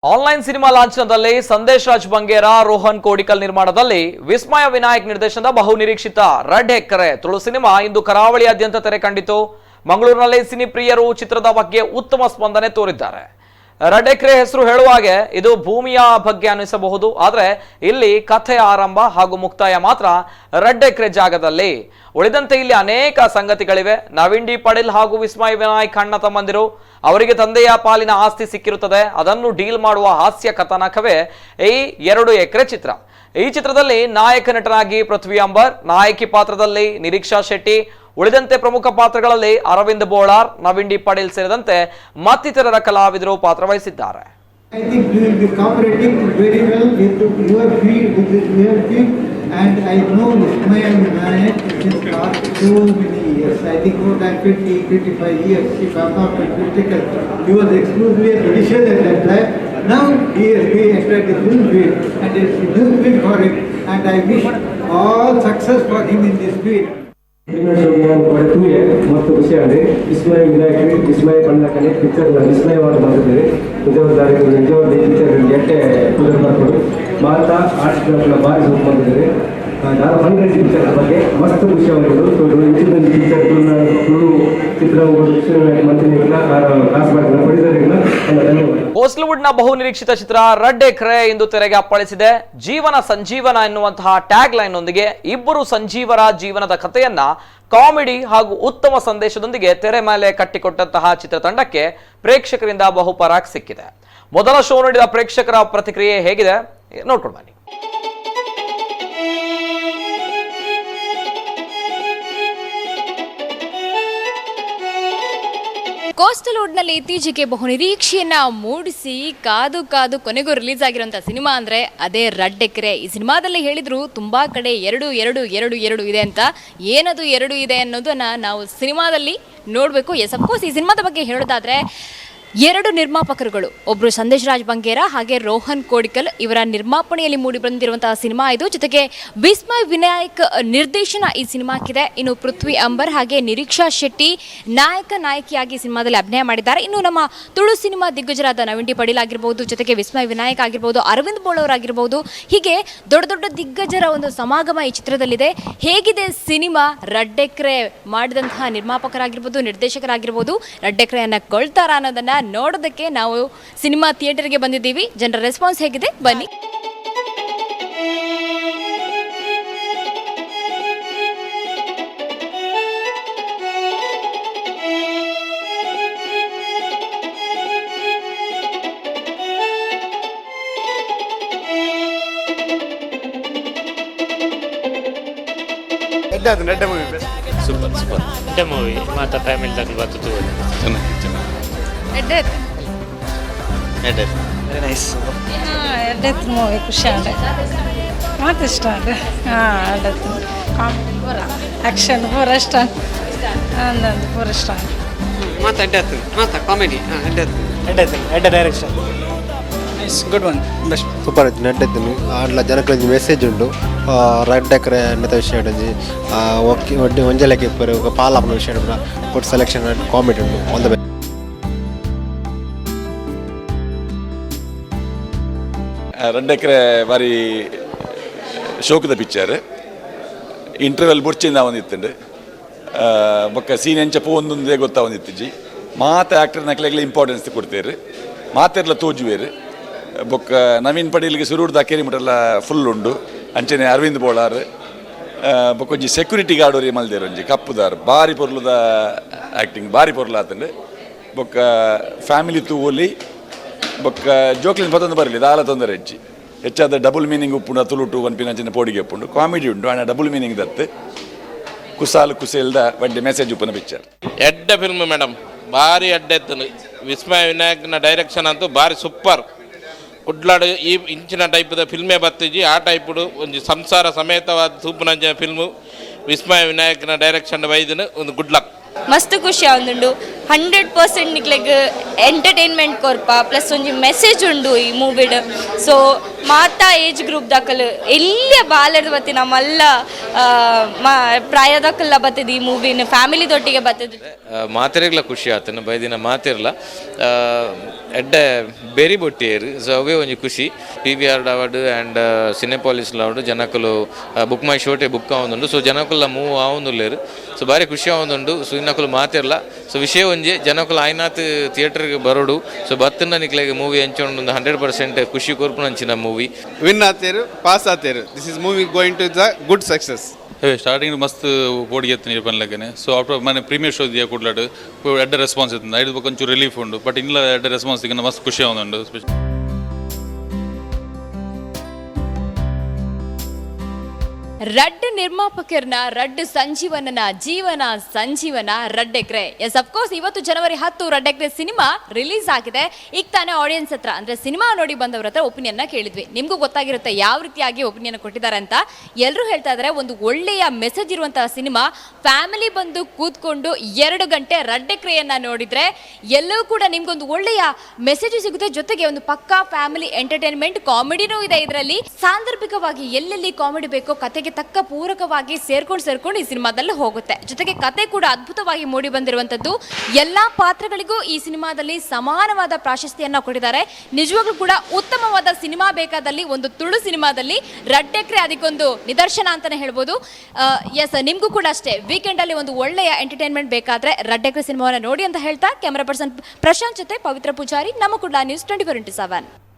Online cinema ಲಾಂಛನದಲ್ಲಿ Sandesh Raj Bangera, Rohan Kodikal ನಿರ್ಮಾಣದಲ್ಲಿ ವಿಸ್ಮಯ ವಿನಾಯಕ್ ನಿರ್ದೇಶನದ ಬಹು ನಿರೀಕ್ಷಿತ ರೆಡ್ ಎಕರೆ ತುಳು ಸಿನಿಮಾ ಇಂದು ಕರಾವಳಿಯಾದ್ಯಂತ ತೆರೆ ಕಂಡಿತು. ಮಂಗಳೂರಿನಲ್ಲಿ ಸಿನಿ ಪ್ರಿಯರು ಚಿತ್ರದ ಬಗ್ಗೆ ಉತ್ತಮ ಸ್ಪಂದನೆ ತೋರಿದ್ದಾರೆ. ರೆಡ್ ಎಕರೆ ಹೆಸರು ಹೇಳುವ ಹಾಗೆ ಇದು ಭೂಮಿಯ ಬಗ್ಗೆ ಅನಿಸಬಹುದು, ಆದರೆ ಇಲ್ಲಿ ಕಥೆಯ ಆರಂಭ ಹಾಗೂ ಮುಕ್ತಾಯ ಮಾತ್ರ ರೆಡ್ ಎಕರೆ ಜಾಗದಲ್ಲಿ. ಉಳಿದಂತೆ ಇಲ್ಲಿ ಅನೇಕ ಸಂಗತಿಗಳಿವೆ. ನವೀನ್ ಡಿ ಪಡೀಲ್ ಹಾಗೂ ವಿಸ್ಮಯ ವಿನಾಯಕ್ ಅಣ್ಣ ತಮ್ಮಂದಿರು, ಅವರಿಗೆ ತಂದೆಯ ಪಾಲಿನ ಆಸ್ತಿ ಸಿಕ್ಕಿರುತ್ತದೆ. ಅದನ್ನು ಡೀಲ್ ಮಾಡುವ ಹಾಸ್ಯ ಕಥಾನಕವೇ ಈ 2 ಎಕರೆ ಚಿತ್ರ. ಈ ಚಿತ್ರದಲ್ಲಿ ನಾಯಕ ನಟನಾಗಿ ಪೃಥ್ವಿ ಅಂಬರ್, ನಾಯಕಿ ಪಾತ್ರದಲ್ಲಿ ನಿರೀಕ್ಷಾ ಶೆಟ್ಟಿ, ಉಳಿದಂತೆ ಪ್ರಮುಖ ಪಾತ್ರಗಳಲ್ಲಿ ಅರವಿಂದ್ ಬೋಳಾರ್, ನವೀನ್ ಡಿ ಪಡೀಲ್ ಸೇರಿದಂತೆ ಮತ್ತಿತರರ ಕಲಾವಿದರು ಪಾತ್ರ ವಹಿಸಿದ್ದಾರೆ. I think you will be cooperating very well with your field, and I know Ismail Vinayak since last so many years. I think more than 25 years, if I am not critical. He was exclusively a producer at that time. Now he has been entered the film field, and it is doing good for him. And I wish all success for him in this field. ಮತ್ತು ಖುಷಿ ಆದರೆ ವಿಸ್ಮಯ ವಿನಾಯಕ ವಿಸ್ಮಯ ಕಣ್ಣಕನೆ picture ವಿಸ್ಮಯವಾದ ಬಂದಿದ್ದೇವೆ. ನಿಜವಾದ picture ಎಟ್ಟೆ ಪುನರ್ ಬರ್ಬೋದು ಮಾತಾ arts ಭಾರಿ soup ಬಂದಿದ್ದೇವೆ. ನಾನು ಹಂಡ್ರೆಡ್ ಪಿಕ್ಚರ್ ಬಗ್ಗೆ ಮಸ್ತ್ ಖುಷಿಯಾಗಿದ್ದು ಪಿಕ್ಚರ್ ಚಿತ್ರ ಕೋಸ್ಟ್ವುಡ್ ನ ಬಹು ನಿರೀಕ್ಷಿತ ಚಿತ್ರ ರೆಡ್ ಎಕರೆ ಇಂದು ತೆರೆಗೆ ಅಪ್ಪಳಿಸಿದೆ. ಜೀವನ ಸಂಜೀವನ ಎನ್ನುವಂತಹ ಟ್ಯಾಗ್ ಲೈನ್ ನೊಂದಿಗೆ ಇಬ್ಬರು ಸಂಜೀವರ ಜೀವನದ ಕಥೆಯನ್ನ ಕಾಮಿಡಿ ಹಾಗೂ ಉತ್ತಮ ಸಂದೇಶದೊಂದಿಗೆ ತೆರೆ ಮೇಲೆ ಕಟ್ಟಿಕೊಟ್ಟಂತಹ ಚಿತ್ರತಂಡಕ್ಕೆ ಪ್ರೇಕ್ಷಕರಿಂದ ಬಹುಪರಾಕ್ ಸಿಕ್ಕಿದೆ. ಮೊದಲ ಶೋ ನೋಡಿದ ಪ್ರೇಕ್ಷಕರ ಪ್ರತಿಕ್ರಿಯೆ ಹೇಗಿದೆ ನೋಡ್ಕೊಂಡು ಬನ್ನಿ. ಕೋಸ್ಟಲ್ವುಡ್ನಲ್ಲಿ ಇತ್ತೀಚೆಗೆ ಬಹು ನಿರೀಕ್ಷೆಯನ್ನ ಮೂಡಿಸಿ ಕಾದು ಕಾದು ಕೊನೆಗೂ ರಿಲೀಸ್ ಆಗಿರುವಂಥ ಸಿನಿಮಾ ಅಂದರೆ ಅದೇ ರೆಡ್ ಎಕರೆ. ಈ ಸಿನಿಮಾದಲ್ಲಿ ಹೇಳಿದ್ರು ತುಂಬ ಕಡೆ ಎರಡು ಇದೆ ಅಂತ. ಏನದು 2 ಇದೆ ಅನ್ನೋದನ್ನು ನಾವು ಸಿನಿಮಾದಲ್ಲಿ ನೋಡಬೇಕು. ಎಸ್ ಅಫ್ಕೋರ್ಸ್ ಈ ಸಿನಿಮಾದ ಬಗ್ಗೆ ಹೇಳೋದಾದರೆ 2 ನಿರ್ಮಾಪಕರುಗಳು, ಒಬ್ಬರು ಸಂದೇಶ್ ರಾಜ್ ಬಂಗೇರ ಹಾಗೆ ರೋಹನ್ ಕೋಡಿಕಲ್ ಇವರ ನಿರ್ಮಾಪಣೆಯಲ್ಲಿ ಮೂಡಿ ಬಂದಿರುವಂತಹ ಸಿನಿಮಾ ಇದು. ಜೊತೆಗೆ ವಿಸ್ಮಯ ವಿನಾಯಕ್ ನಿರ್ದೇಶನ ಈ ಸಿನಿಮಾಕ್ಕಿದೆ. ಇನ್ನು ಪೃಥ್ವಿ ಅಂಬರ್ ಹಾಗೆ ನಿರೀಕ್ಷಾ ಶೆಟ್ಟಿ ನಾಯಕಿಯಾಗಿ ಸಿನಿಮಾದಲ್ಲಿ ಅಭಿನಯ ಮಾಡಿದ್ದಾರೆ. ಇನ್ನು ನಮ್ಮ ತುಳು ಸಿನಿಮಾ ದಿಗ್ಗಜರಾದ ನವೀನ್ ಡಿ ಪಡೀಲ್ ಆಗಿರ್ಬೋದು, ಜೊತೆಗೆ ವಿಸ್ಮಯ ವಿನಾಯಕ್ ಆಗಿರ್ಬೋದು, ಅರವಿಂದ್ ಬೋಳವರ್ ಆಗಿರ್ಬೋದು, ಹೀಗೆ ದೊಡ್ಡ ದಿಗ್ಗಜರ ಒಂದು ಸಮಾಗಮ ಈ ಚಿತ್ರದಲ್ಲಿದೆ. ಹೇಗಿದೆ ಸಿನಿಮಾ? ರೆಡ್ ಎಕರೆ ಮಾಡಿದಂತಹ ನಿರ್ಮಾಪಕರಾಗಿರ್ಬೋದು, ನಿರ್ದೇಶಕರಾಗಿರ್ಬೋದು ರೆಡ್ ಎಕರೆಯನ್ನು ಕೊಳ್ತಾರ ಅನ್ನೋದನ್ನ ನೋಡೋದಕ್ಕೆ ನಾವು ಸಿನಿಮಾ ಥಿಯೇಟರ್ಗೆ ಬಂದಿದ್ದೀವಿ. ಜನರ ರೆಸ್ಪಾನ್ಸ್ ಹೇಗಿದೆ ಬನ್ನಿ. ಸೂಪರ್ ರೆಡ್ ಮೂವಿ ಮಾತಾ ಫ್ಯಾಮಿಲಿ ದಾಖಲು ಬರ್ತದೆ. Very nice. ಎಡ್ಡೆತ್ತು ಮೂವಿ ಖುಷಿ ಆಗಿದೆ, ಮಾತು ಇಷ್ಟ ಆಗಿದೆ. ಎಡ್ಡೆತ್ತು ಕಾಮಿಡಿ ಪೂರ ಆ್ಯಕ್ಷನ್ ಪೂರ ಇಷ್ಟ, ಅಂದಂದು ಪೂರ ಇಷ್ಟ ಆಗಿದೆ. ಮಾತು ಎಡ್ಡೆತ್ತು ಮಾತಾ ಕಾಮಿಡಿ ಎಡ್ಡೆ direction nice, good one, best. Super ಆಯ್ತು. ನೆಡ್ಡೆದ್ದು ಆಡ್ಲ ಜನಕ್ಕೆ ಮೆಸೇಜ್ ಉಂಟು. ರೆಡ್ ಎಕರೆ ಅನ್ನದ ವಿಷಯ ಒಡ್ಡಿ ಒಂಜಲಕ್ಕೆ ಇಪ್ಪರು ಪಾಲಾಪನ ವಿಷಯ ಕೊಟ್ಟು ಸೆಲೆಕ್ಷನ್ ಕಾಮಿಡಿ ಉಂಟು. All the best. ರೆಡ್ ಎಕರೆ ಬಾರಿ ಶೋಕದ ಪಿಕ್ಚರ್. ಇಂಟರ್ವೆಲ್ ಬುಡ್ಚಿಂದ ಒಂದಿತ್ತುಂಡು ಬೊಕ್ಕ ಸೀನ್ ಎಂಚ ಒಂದೊಂದೇ ಗೊತ್ತಾ ಒಂದಿತ್ತಿಜ್ಜಿ ಮಾತ ಆ್ಯಕ್ಟರ್ ನಕ್ಲೆಗ್ಲ ಇಂಪಾರ್ಟೆನ್ಸ್ ಕೊಡ್ತೇರು, ಮಾತೆರ್ಲ ತೋಜುವೇರು. ಬೊಕ್ಕ ನವೀನ್ ಪಡೀಲ್ಗೆ ಸುರುಡ್ದ ಕೇರಿ ಮುಟ್ಟೆಲ್ಲ ಫುಲ್ ಉಂಡು. ಅಂಚನೆ ಅರವಿಂದ್ ಬೋಳಾರ್ ಬೊಕ್ಕ ಒಂಜಿ ಸೆಕ್ಯೂರಿಟಿ ಗಾರ್ಡ್ ಅವ್ರಿಗೆ ಮಲ್ದೇರು ಒಂಜಿ ಕಪ್ಪುದಾರ್ ಭಾರಿ ಪೊರ್ಲುದ ಆ್ಯಕ್ಟಿಂಗ್ ಭಾರಿ ಪೊರ್ಲು ಆತಂಡು. ಬೊಕ್ಕ ಫ್ಯಾಮಿಲಿ ತೂವೊಲಿ ಬೊಕ್ಕ ಜೋಕ್ಲಿನ ಪತೊಂದು ಬರಲಿ ದಾಲ ತೊಂದರೆ ಹೆಚ್ಚಾದ ಡಬಲ್ ಮೀನಿಂಗ್ ಉಪ್ಪುಂಡು ತುಳುಟು ಒಂಪಿನ ಪೋಡಿಗೆ ಉಪ್ಪುಂಡು ಕಾಮಿಡಿ ಉಂಟು. ಆಣ ಡಬಲ್ ಮೀನಿಂಗ್ ದತ್ತು ಕುಸಾಲು ಕುಸೇಲ್ದ ಬಡ್ಡೆ ಮೆಸೇಜ್ ಉಪ್ಪನ ಪಿಕ್ಚರ್. ಎಡ್ಡ ಫಿಲ್ಮ್ ಮೇಡಮ್, ಭಾರಿ ಎಡ್ಡೆತ್ತು. ವಿಸ್ಮಯ ವಿನಾಯಕ್ನ ಡೈರೆಕ್ಷನ್ ಅಂತೂ ಭಾರಿ ಸೂಪರ್. ಕುಡ್ಲಾಡು ಈ ಇಂಚಿನ ಟೈಪ್ದ ಫಿಲ್ಮೇ ಬತ್ತಿಜಿ ಆ ಟೈಪುಡು ಒಂದು ಸಂಸಾರ ಸಮೇತವಾದ ಸೂಪನಂಜ ಫಿಲ್ಮು ವಿಸ್ಮಯ ವಿನಾಯಕ್ನ ಡೈರೆಕ್ಷನ್ ವೈದ್ಯನು ಒಂದು ಗುಡ್ ಲಕ್. ಮಸ್ತ್ ಖುಷಿ ಆಗುಂಡು. 100% ನಿಕ್ಲೆಗ್ ಎಂಟರ್ಟೈನ್ಮೆಂಟ್ ಕೊರ್ಪ ಪ್ಲಸ್ ಒಂಜಿ ಮೆಸೇಜ್ ಉಂಡು ಈ ಮೂವಿಡ್. ಸೊ ಮಾತಾ ಏಜ್ ಗ್ರೂಪ್ ದಾಖಲು ಎಲ್ಲಿಯ ಬಾಲದ ಬತ್ತಿ ನಮ್ಮಲ್ಲ ಪ್ರಾಯದಕ್ಕಲ್ಲ ಬರ್ತದೆ ಈ ಮೂವಿನ ಫ್ಯಾಮಿಲಿ ದೊಟ್ಟಿಗೆ ಬರ್ತದೆ. ಮಾತಿರಲ್ಲ ಖುಷಿ ಆತನ ಬೈದಿನ ಮಾತಿರಲ್ಲ ಎಡ್ಡೆ ಬೇರಿ ಬೊಟ್ಟಿಯರು ಸೊ ಅವೇ ಒಂಜಿ ಖುಷಿ PVR ಅವಾರ್ಡ್ ಆ್ಯಂಡ್ ಸಿನೆಪಾಲಿಸ್ ಅವಾರ್ಡ್ ಜನಕುಲು ಬುಕ್ ಮೈ ಶೋಟೆ ಬುಕ್ ಆವೊಂದುಂಡು ಸೊ ಜನಕುಲ್ಲ ಮೂವ್ ಆವೊಂದುಲ್ಲೇರು ಸೊ ಬಾರಿ ಖುಷಿ ಆವೊಂದುಂಡು ಸೊ ಇನ್ನಕುಲು ಮಾತಿರಲ್ಲ ಸೊ ವಿಷಯ ಒಂಜಿ ಜನಕುಲು ಆಯ್ನಾತ್ ಥಿಯೇಟರ್ಗೆ ಬರೋಡು ಸೊ ಬತ್ತನ್ನ ನಿಕ್ಲೆಗೆ ಮೂವಿ ಹಂಚೊಂಡು 100% ಖುಷಿ ಕೊರ್ಪುನ ಹಂಚಿನ ಮೂವಿ ವಿನ್ ಆತೇರು ಪಾಸ್ ಆತೇರು this is movie going to the good success starting ಮಸ್ತ್ ಓಡಿಗೆ ಎತ್ತಿನ ಪನ್ಲಕ್ಕನೆ ಸೊ ಆಫ್ಟರ್ ಮನೆ ಪ್ರೀಮಿಯರ್ ಶೋ ದಿಯಾ ಕೊಡ್ಲಾಡು ಎಡ್ಡ ರೆಸ್ಪಾನ್ಸ್ ಇತ್ತು ಐದು ಕೊಂಚೂರು ರಿಲೀಫ್ ಉಂಡು ಬಟ್ ಇಲ್ಲ ಎಡ್ಡ ರೆಸ್ಪಾನ್ಸ್ ಈಗ ಮಸ್ತ್ ಖುಷಿ ಆಗುಂಡು. ರಡ್ ನಿರ್ಮಾಪಕರನ್ನ ರಡ್ ಸಂಜೀವನನ ಜೀವನ ಸಂಜೀವನ ರಡ್ ಎಕ್ರೆ. ಎಸ್ ಅಫ್ಕೋರ್ಸ್ ಇವತ್ತು ಜನವರಿ 10 ರಡ್ ಎಕ್ರೆ ಸಿನಿಮಾ ರಿಲೀಸ್ ಆಗಿದೆ. ಈಗ ತಾನೇ ಆಡಿಯನ್ಸ್ ಹತ್ರ ಅಂದ್ರೆ ಸಿನಿಮಾ ನೋಡಿ ಬಂದವ್ರ ಹತ್ರ ಒಪಿನಿಯನ್ನ ಕೇಳಿದ್ವಿ. ನಿಮ್ಗೂ ಗೊತ್ತಾಗಿರುತ್ತೆ ಯಾವ ರೀತಿಯಾಗಿ ಒಪಿನಿಯನ್ ಕೊಟ್ಟಿದ್ದಾರೆ ಅಂತ. ಎಲ್ಲರೂ ಹೇಳ್ತಾ ಇದ್ದಾರೆ ಒಂದು ಒಳ್ಳೆಯ ಮೆಸೇಜ್ ಇರುವಂತಹ ಸಿನಿಮಾ. ಫ್ಯಾಮಿಲಿ ಬಂದು ಕೂತ್ಕೊಂಡು 2 ಗಂಟೆ ರಡ್ ಎಕ್ರೆಯನ್ನ ನೋಡಿದ್ರೆ ಎಲ್ಲವೂ ಕೂಡ ನಿಮ್ಗೊಂದು ಒಳ್ಳೆಯ ಮೆಸೇಜ್ ಸಿಗುತ್ತೆ. ಜೊತೆಗೆ ಒಂದು ಪಕ್ಕಾ ಫ್ಯಾಮಿಲಿ ಎಂಟರ್ಟೈನ್ಮೆಂಟ್ ಕಾಮಿಡಿನೂ ಇದೆ ಇದರಲ್ಲಿ. ಸಾಂದರ್ಭಿಕವಾಗಿ ಎಲ್ಲೆಲ್ಲಿ ಕಾಮಿಡಿ ಬೇಕೋ ಕತೆಗೆ ತಕ್ಕ ಪೂರಕವಾಗಿ ಸೇರ್ಕೊಂಡು ಈ ಸಿನಿಮಾದಲ್ಲಿ ಹೋಗುತ್ತೆ. ಜೊತೆಗೆ ಕತೆ ಕೂಡ ಅದ್ಭುತವಾಗಿ ಮೂಡಿ ಬಂದಿರುವಂತದ್ದು. ಎಲ್ಲಾ ಪಾತ್ರಗಳಿಗೂ ಈ ಸಿನಿಮಾದಲ್ಲಿ ಸಮಾನವಾದ ಪ್ರಾಶಸ್ತ್ಯನ್ನ ಕೊಟ್ಟಿದ್ದಾರೆ. ನಿಜವಾಗ್ಲೂ ಕೂಡ ಉತ್ತಮವಾದ ಸಿನಿಮಾ ಬೇಕಾದಲ್ಲಿ ಒಂದು ತುಳು ಸಿನಿಮಾದಲ್ಲಿ ರಡ್ ಎಕ್ರೆ ಅದಕ್ಕೊಂದು ನಿದರ್ಶನ ಅಂತಾನೆ ಹೇಳ್ಬೋದು. ಎಸ್ ನಿಮ್ಗೂ ಕೂಡ ಅಷ್ಟೇ ವೀಕೆಂಡ್ ಅಲ್ಲಿ ಒಂದು ಒಳ್ಳೆಯ ಎಂಟರ್ಟೈನ್ಮೆಂಟ್ ಬೇಕಾದ್ರೆ ರಡ್ ಎಕ್ರೆ ಸಿನಿಮಾವನ್ನ ನೋಡಿ ಅಂತ ಹೇಳ್ತಾ ಕ್ಯಾಮರಾ ಪರ್ಸನ್ ಪ್ರಶಾಂತ್ ಜೊತೆ ಪವಿತ್ರ ಪೂಜಾರಿ, ನಮ್ಮ ಕುಡ್ಲ ನ್ಯೂಸ್ 24/7.